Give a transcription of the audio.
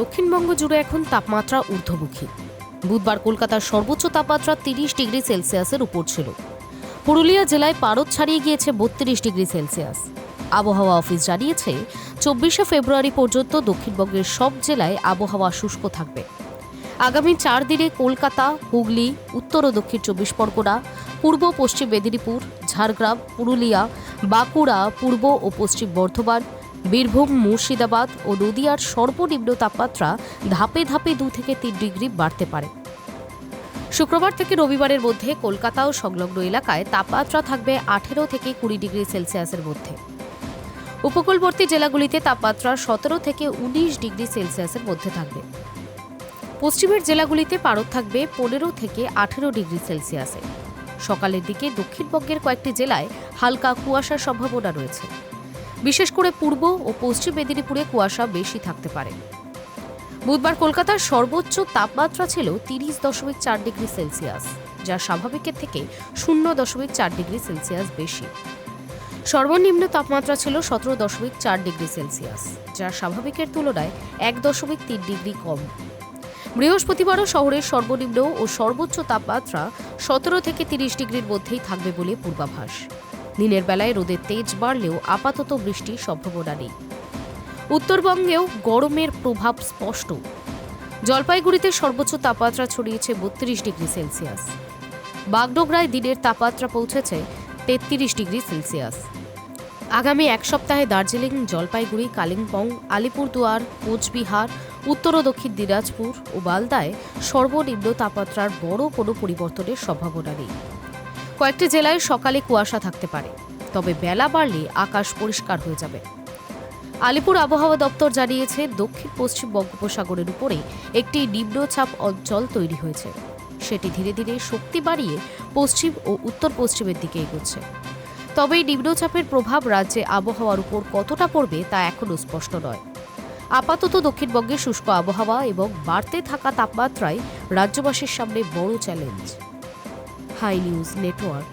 দক্ষিণবঙ্গ জুড়ে এখন তাপমাত্রা ঊর্ধ্বমুখী। বুধবার কলকাতার সর্বোচ্চ তাপমাত্রা 30 ডিগ্রি সেলসিয়াসের উপর ছিল। পুরুলিয়া জেলায় পারদ ছাড়িয়ে গিয়েছে 32 ডিগ্রি সেলসিয়াস। আবহাওয়া অফিস জানিয়েছে 24শে ফেব্রুয়ারি পর্যন্ত দক্ষিণবঙ্গের সব জেলায় আবহাওয়া শুষ্ক থাকবে। আগামী 4 দিনে কলকাতা, হুগলি, উত্তর ও দক্ষিণ 24 পরগনা, পূর্ব পশ্চিম মেদিনীপুর, ঝাড়গ্রাম, পুরুলিয়া, বাঁকুড়া, পূর্ব ও পশ্চিম বর্ধমান, বীরভূম, মুর্শিদাবাদ ও নদিয়ার সর্বনিম্ন তাপমাত্রা ধাপে ধাপে 2 থেকে 3 ডিগ্রি বাড়তে পারে। শুক্রবার থেকে রবিবারের মধ্যে কলকাতা ও সংলগ্ন এলাকায় তাপমাত্রা থাকবে 18 থেকে 20 ডিগ্রি সেলসিয়াসের মধ্যে। উপকূলবর্তী জেলাগুলিতে তাপমাত্রা 17 থেকে 19 ডিগ্রি সেলসিয়াসের মধ্যে থাকবে। পশ্চিমের জেলাগুলিতে পারদ থাকবে 15 থেকে 18 ডিগ্রি সেলসিয়াসে। সকালের দিকে দক্ষিণবঙ্গের কয়েকটি জেলায় হালকা কুয়াশার সম্ভাবনা রয়েছে। বিশেষ করে পূর্ব ও পশ্চিম মেদিনীপুরে কুয়াশা বেশি থাকতে পারে। বুধবার কলকাতার সর্বোচ্চ তাপমাত্রা ছিল 30.4 ডিগ্রি সেলসিয়াস, যা স্বাভাবিকের থেকে 0.4 ডিগ্রি সেলসিয়াস বেশি। সর্বনিম্ন তাপমাত্রা ছিল 17.4 ডিগ্রি সেলসিয়াস, যা স্বাভাবিকের তুলনায় 1.3 ডিগ্রি কম। বৃহস্পতিবারও শহরের সর্বনিম্ন ও সর্বোচ্চ তাপমাত্রা 17 থেকে 30 ডিগ্রির মধ্যেই থাকবে বলে পূর্বাভাস। দিনের বেলায় রোদের তেজ বাড়লেও আপাতত বৃষ্টির সম্ভাবনা নেই। উত্তরবঙ্গেও গরমের প্রভাব স্পষ্ট। জলপাইগুড়িতে সর্বোচ্চ তাপমাত্রা ছড়িয়েছে 32 ডিগ্রি সেলসিয়াস। বাগডোগরায় দিনের তাপমাত্রা পৌঁছেছে 33 ডিগ্রি সেলসিয়াস। আগামী এক সপ্তাহে দার্জিলিং, জলপাইগুড়ি, কালিম্পং, আলিপুরদুয়ার, কোচবিহার, উত্তর ও দক্ষিণ দিনাজপুর ও মালদায় সর্বনিম্ন তাপমাত্রার বড় কোনো পরিবর্তনের সম্ভাবনা নেই। কয়েকটি জেলায় সকালে কুয়াশা থাকতে পারে, তবে বেলা বাড়লে আকাশ পরিষ্কার হয়ে যাবে। আলিপুর আবহাওয়া দপ্তর জানিয়েছে দক্ষিণ পশ্চিম বঙ্গোপসাগরের উপরে একটি নিম্নচাপ অঞ্চল তৈরি হয়েছে। সেটি ধীরে ধীরে শক্তি বাড়িয়ে পশ্চিম ও উত্তর পশ্চিমের দিকে এগোচ্ছে। তবে এই নিম্নচাপের প্রভাব রাজ্যে আবহাওয়ার উপর কতটা পড়বে তা এখনও স্পষ্ট নয়। আপাতত দক্ষিণবঙ্গে শুষ্ক আবহাওয়া এবং বাড়তে থাকা তাপমাত্রায় রাজ্যবাসীর সামনে বড় চ্যালেঞ্জ। High news network.